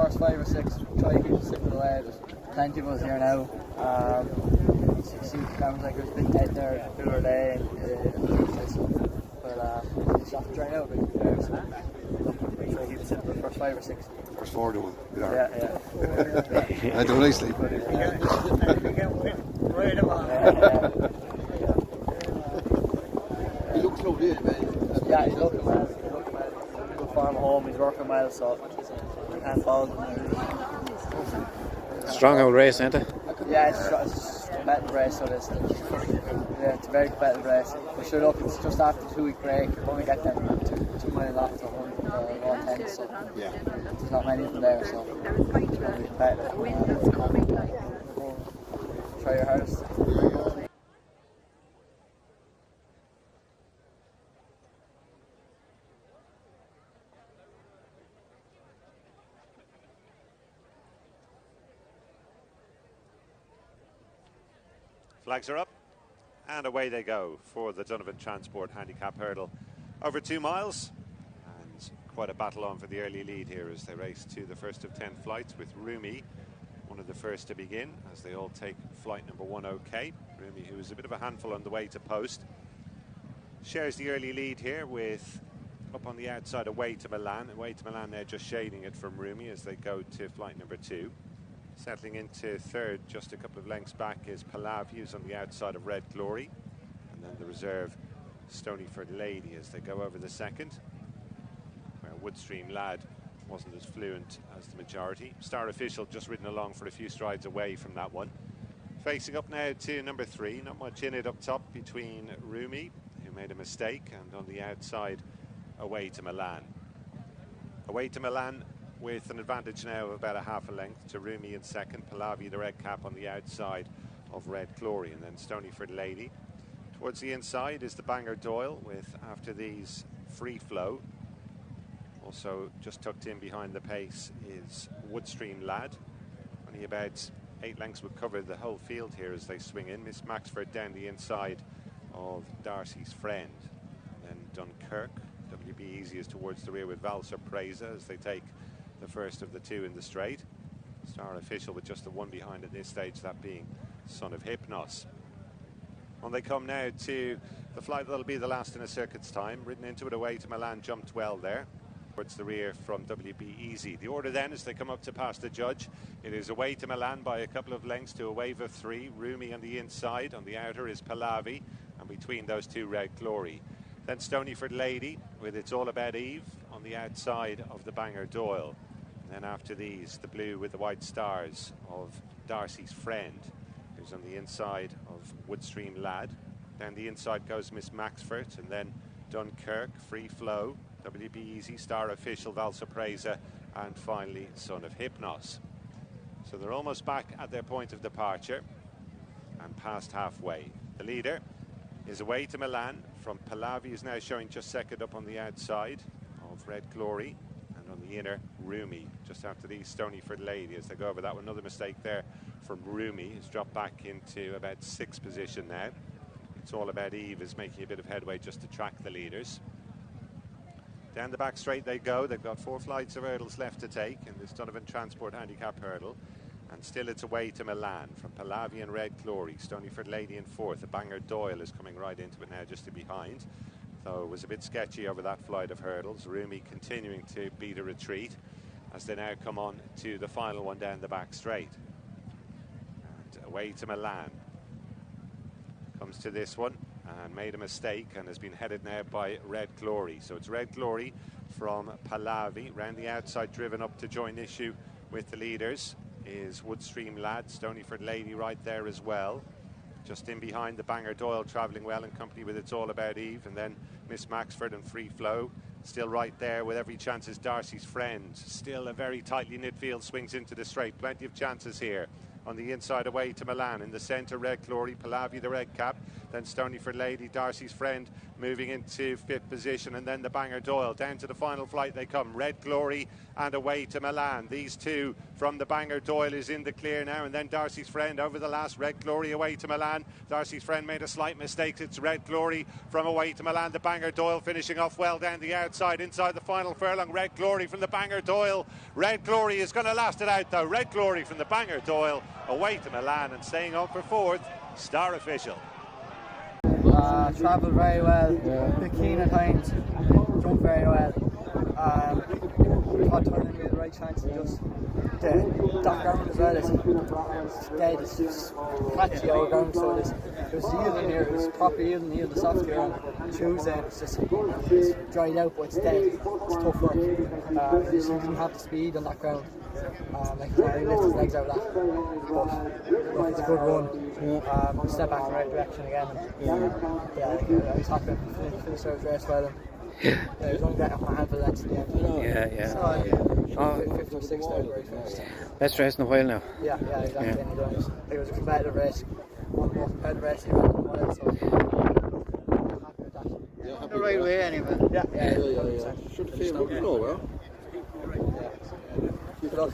first 5 or 6, try to keep it slipping away. There's plenty of us here now. See, it sounds like there's been dead there the other day. But it's off to try out. Try to keep it simple, the first 5 or 6. First 4 to 1. Yeah. I do nicely. He looks lovely, man. Yeah, he's looking well. Good form at home, he's working well, so I can't fault him. Strong old race, isn't it? Yeah, it's a competitive race, so it's a very competitive race. But sure, look, it's just after the 2-week break. We're going to get them 2 mile off to 110, so there's not many of them there, so it's going to be competitive. Try your hardest. Flags are up and away they go for the Donovan Transport Handicap Hurdle over 2 miles, and quite a battle on for the early lead here as they race to the first of 10 flights, with Rumi one of the first to begin as they all take flight number 1 OK. Rumi, who is a bit of a handful on the way to post, shares the early lead here with up on the outside Away to Milan. Away to Milan there just shading it from Rumi as they go to flight number 2. Settling into third, just a couple of lengths back, is Pahlavi, who's on the outside of Red Glory. And then the reserve, Stonyford Lady, as they go over the second, where Woodstream Lad wasn't as fluent as the majority. Star Official just ridden along for a few strides away from that one. Facing up now to number 3, not much in it up top between Rumi, who made a mistake, and on the outside, Away to Milan. Away to Milan with an advantage now of about a half a length to Rumi in second. Pahlavi, the red cap, on the outside of Red Glory, and then Stonyford Lady. Towards the inside is the Bangor Doyle, with, after these, Free Flow. Also just tucked in behind the pace is Woodstream Lad. Only about 8 lengths would cover the whole field here as they swing in. Miss Maxford down the inside of Darcy's Friend. Then Dunkirk. WB Easy is towards the rear with Val Surpresa as they take the first of the 2 in the straight. Star Official with just the 1 behind at this stage, that being Son of Hypnos. On they come now to the flight that'll be the last in a circuit's time. Ridden into it, Away to Milan, jumped well there. Towards the rear from WB Easy. The order then, as they come up to pass the judge, it is Away to Milan by a couple of lengths to a wave of 3. Rumi on the inside. On the outer is Pahlavi, and between those 2, Red Glory. Then Stonyford Lady with It's All About Eve on the outside of the Bangor Doyle. And then after these, the blue with the white stars of Darcy's Friend, who's on the inside of Woodstream Lad. Down the inside goes Miss Maxford, and then Dunkirk, Free Flow, WB Easy, Star Official, Val Surpresa, and finally Son of Hypnos. So they're almost back at their point of departure and past halfway. The leader is Away to Milan from Pahlavi, is now showing just second up on the outside of Red Glory, and on the inner Rumi just after these Stonyford Lady as they go over that one. Another mistake there from Rumi, who's dropped back into about 6th position now. It's All About Eve is making a bit of headway just to track the leaders. Down the back straight they go. They've got 4 flights of hurdles left to take in this Donovan Transport Handicap Hurdle. And still it's Away to Milan from Pahlavi and Red Glory. Stonyford Lady in 4th. The Bangor Doyle is coming right into it now, just to behind. Though it was a bit sketchy over that flight of hurdles. Rumi continuing to beat a retreat as they now come on to the final one down the back straight. And Away to Milan comes to this one and made a mistake and has been headed now by Red Glory. So it's Red Glory from Pahlavi. Round the outside, driven up to join issue with the leaders, is Woodstream Lad. Stonyford Lady right there as well. Just in behind the Bangor Doyle, travelling well in company with It's All About Eve. And then Miss Maxford and Free Flow. Still right there with every chance is Darcy's Friend. Still a very tightly knit field, swings into the straight. Plenty of chances here On the inside away to Milan. In the centre, Red Glory, Pahlavi the red cap. Then Stonyford Lady, Darcy's Friend, moving into 5th position. And then the Bangor Doyle. Down to the final flight they come. Red Glory and away to Milan. These two from the Bangor Doyle is in the clear now. And then Darcy's Friend over the last. Red Glory away to Milan. Darcy's Friend made a slight mistake. It's Red Glory from away to Milan. The Bangor Doyle finishing off well down the outside. Inside the final furlong, Red Glory from the Bangor Doyle. Red Glory is going to last it out though. Red Glory from the Bangor Doyle away to Milan and staying on for 4th. Star Official. Travelled very well, bit keen at times, jumped very well. Thought turning me the right chance and just that ground as well is dead, it's just patchy old ground, so there's yield in here, there's proper yield in here, the soft gear on Tuesday, and it's dried out but it's dead, it's tough work. He just didn't have the speed on that ground, he lifted his legs out of that, but it's a good run, step back in the right direction again, and I was happy to finish out the race well. He was only getting a handful of lengths at the end. Yeah. So, 5th or 6th out where he finished. Best race in a while now. Yeah, exactly. Yeah. It was a competitive race. One more competitive race he ran in a while, so I'm happy with that. Yeah, The right way anyway. Yeah. Should feel good, well. Good luck.